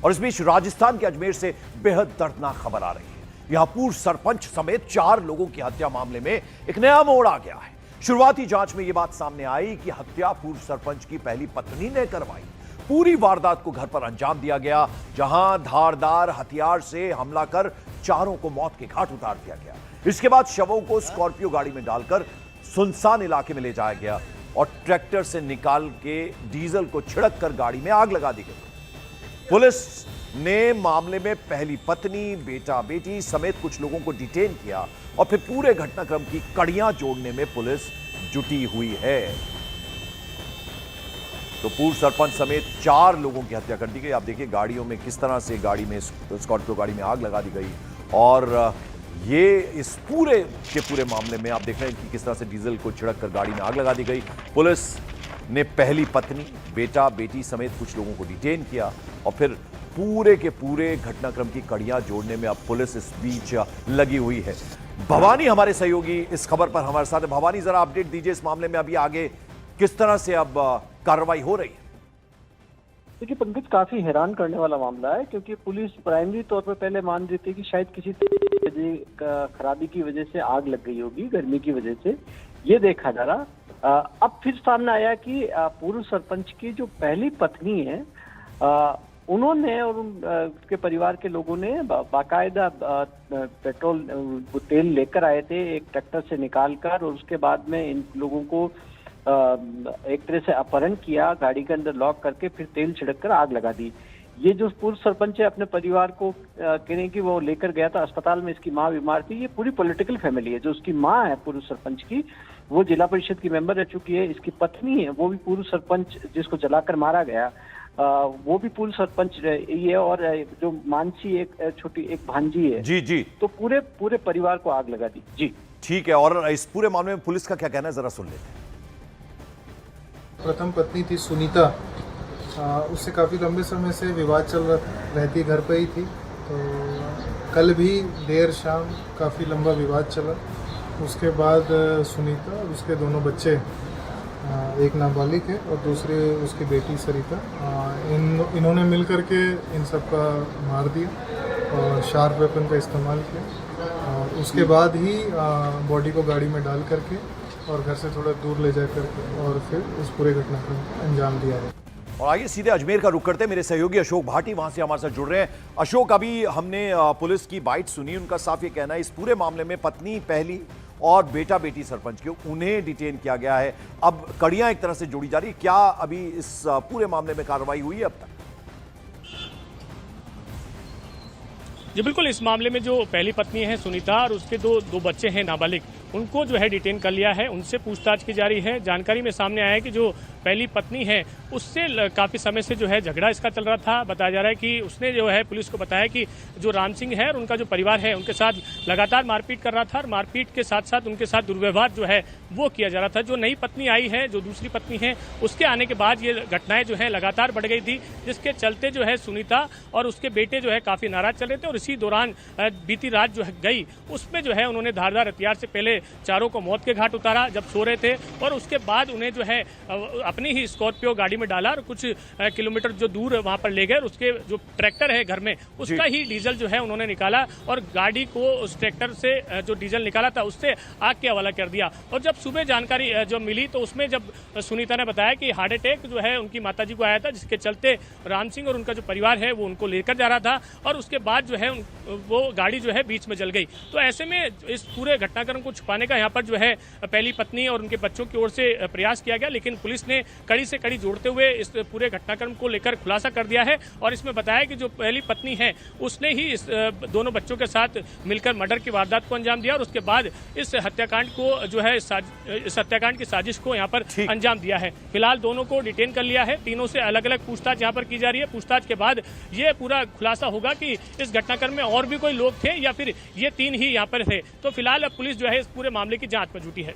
और इस बीच राजस्थान के अजमेर से बेहद दर्दनाक खबर आ रही है। यहां पूर्व सरपंच समेत 4 लोगों की हत्या मामले में एक नया मोड़ आ गया है। शुरुआती जांच में यह बात सामने आई कि हत्या पूर्व सरपंच की पहली पत्नी ने करवाई। पूरी वारदात को घर पर अंजाम दिया गया, जहां धारदार हथियार से हमला कर चारों को मौत के घाट उतार दिया गया। इसके बाद शवों को स्कॉर्पियो गाड़ी में डालकर सुनसान इलाके में ले जाया गया और ट्रैक्टर से निकाल के डीजल को छिड़क कर गाड़ी में आग लगा दी गई। पुलिस ने मामले में पहली पत्नी, बेटा बेटी समेत कुछ लोगों को डिटेन किया और फिर पूरे घटनाक्रम की कड़ियां जोड़ने में पुलिस जुटी हुई है। तो पूर्व सरपंच समेत 4 लोगों की हत्या कर दी गई। आप देखिए गाड़ियों में किस तरह से स्कॉर्पियो गाड़ी में आग लगा दी गई और ये इस पूरे के पूरे मामले में आप देख रहे हैं कि किस तरह से डीजल को छिड़क कर गाड़ी में आग लगा दी गई। पुलिस ने पहली पत्नी, बेटा बेटी समेत कुछ लोगों को डिटेन किया और फिर पूरे के पूरे घटनाक्रम की कड़ियां जोड़ने में अब पुलिस इस बीच लगी हुई है। भवानी हमारे सहयोगी इस खबर पर हमारे साथ है। भवानी, जरा अपडेट दीजिए इस मामले में अभी आगे किस तरह से अब कार्रवाई हो रही है। देखिए पंकज, काफी हैरान करने वाला मामला है क्योंकि पुलिस प्राइमरी तौर पर पहले मान रही थी कि शायद किसी खराबी की वजह से आग लग गई होगी, गर्मी की वजह से, ये देखा जा रहा। अब फिर सामने आया कि पूर्व सरपंच की जो पहली पत्नी है, उन्होंने और उनके परिवार के लोगों ने बाकायदा पेट्रोल तेल लेकर आए थे एक ट्रैक्टर से निकालकर, और उसके बाद में इन लोगों को एक तरह से अपहरण किया, गाड़ी के अंदर लॉक करके फिर तेल छिड़क कर आग लगा दी। ये जो पूर्व सरपंच है अपने परिवार को कहने की वो लेकर गया था अस्पताल में, इसकी माँ बीमार थी। ये पूरी पॉलिटिकल फैमिली है। जो उसकी माँ है पूर्व सरपंच की, वो जिला परिषद की मेंबर रह चुकी है। इसकी पत्नी है, वो भी पूर्व सरपंच जिसको जलाकर मारा गया, वो भी पूर्व सरपंच रही है। और जो मानसी एक छोटी एक भांजी है। जी जी। तो पूरे परिवार को आग लगा दी। जी ठीक है, और इस पूरे मामले में पुलिस का क्या कहना है, जरा सुन लेते हैं। प्रथम पत्नी थी सुनीता, उससे काफ़ी लंबे समय से विवाद चल रहती, घर पे ही थी। तो कल भी देर शाम काफ़ी लंबा विवाद चला। उसके बाद सुनीता और उसके दोनों बच्चे, एक नाबालिग है और दूसरे उसकी बेटी सरिता, इन्होंने मिल कर के इन सब का मार दिया और शार्प वेपन का इस्तेमाल किया। और उसके बाद ही बॉडी को गाड़ी में डाल करके और घर से थोड़ा दूर ले जा करके और फिर उस पूरे घटनाक्रम को अंजाम दिया है। और आइए सीधे अजमेर का रुख करते हैं। मेरे सहयोगी अशोक भाटी वहां से हमारे साथ जुड़ रहे हैं। अशोक, अभी हमने पुलिस की बाइट सुनी, उनका साफ ये कहना है इस पूरे मामले में पत्नी पहली और बेटा बेटी सरपंच के उन्हें डिटेन किया गया है। अब कड़ियां एक तरह से जोड़ी जा रही है। क्या अभी इस पूरे मामले में कार्रवाई हुई है अब तक? जी बिल्कुल, इस मामले में जो पहली पत्नी है सुनीता और उसके दो बच्चे हैं नाबालिग, उनको जो है डिटेन कर लिया है। उनसे पूछताछ की जा रही है। जानकारी में सामने आया है कि जो पहली पत्नी है उससे काफ़ी समय से जो है झगड़ा इसका चल रहा था। बताया जा रहा है कि उसने जो है पुलिस को बताया कि जो राम सिंह है और उनका जो परिवार है उनके साथ लगातार मारपीट कर रहा था और मारपीट के साथ साथ उनके साथ दुर्व्यवहार जो है वो किया जा रहा था। जो नई पत्नी आई है, जो दूसरी पत्नी है, उसके आने के बाद ये घटनाएं जो है लगातार बढ़ गई थी, जिसके चलते जो है सुनीता और उसके बेटे जो है काफ़ी नाराज चल रहे थे। और इसी दौरान बीती रात जो है गई, उसमें जो है उन्होंने धारदार हथियार से पहले चारों को मौत के घाट उतारा जब सो रहे थे, और उसके बाद उन्हें जो है अपनी ही स्कॉर्पियो गाड़ी में डाला और कुछ किलोमीटर जो दूर वहां पर ले गए। उसके जो ट्रैक्टर है घर में, उसका ही डीजल जो है उन्होंने निकाला और गाड़ी को उस ट्रैक्टर से जो डीजल निकाला था उससे आग के हवाला कर दिया। और जब सुबह जानकारी जो मिली तो उसमें जब सुनीता ने बताया कि हार्ट अटैक जो है उनकी माताजी को आया था, जिसके चलते राम सिंह और उनका जो परिवार है वो उनको लेकर जा रहा था, और उसके बाद जो है वो गाड़ी जो है बीच में जल गई। तो ऐसे में इस पूरे घटनाक्रम को छुपाने का यहाँ पर जो है पहली पत्नी और उनके बच्चों की ओर से प्रयास किया गया, लेकिन पुलिस ने कड़ी से कड़ी जोड़ते हुए इस पूरे घटनाक्रम को लेकर खुलासा कर दिया है। और इसमें बताया कि जो पहली पत्नी है उसने ही इस दोनों बच्चों के साथ मिलकर मर्डर की वारदात को अंजाम दिया और उसके बाद इस हत्याकांड को जो है इस हत्याकांड की साजिश को यहाँ पर अंजाम दिया है। फिलहाल दोनों को डिटेन कर लिया है। तीनों से अलग अलग पूछताछ यहाँ पर की जा रही है। पूछताछ के बाद ये पूरा खुलासा होगा कि इस घटनाक्रम में और भी कोई लोग थे या फिर ये 3 ही यहाँ पर थे। तो फिलहाल अब पुलिस जो है इस पूरे मामले की जांच में जुटी है।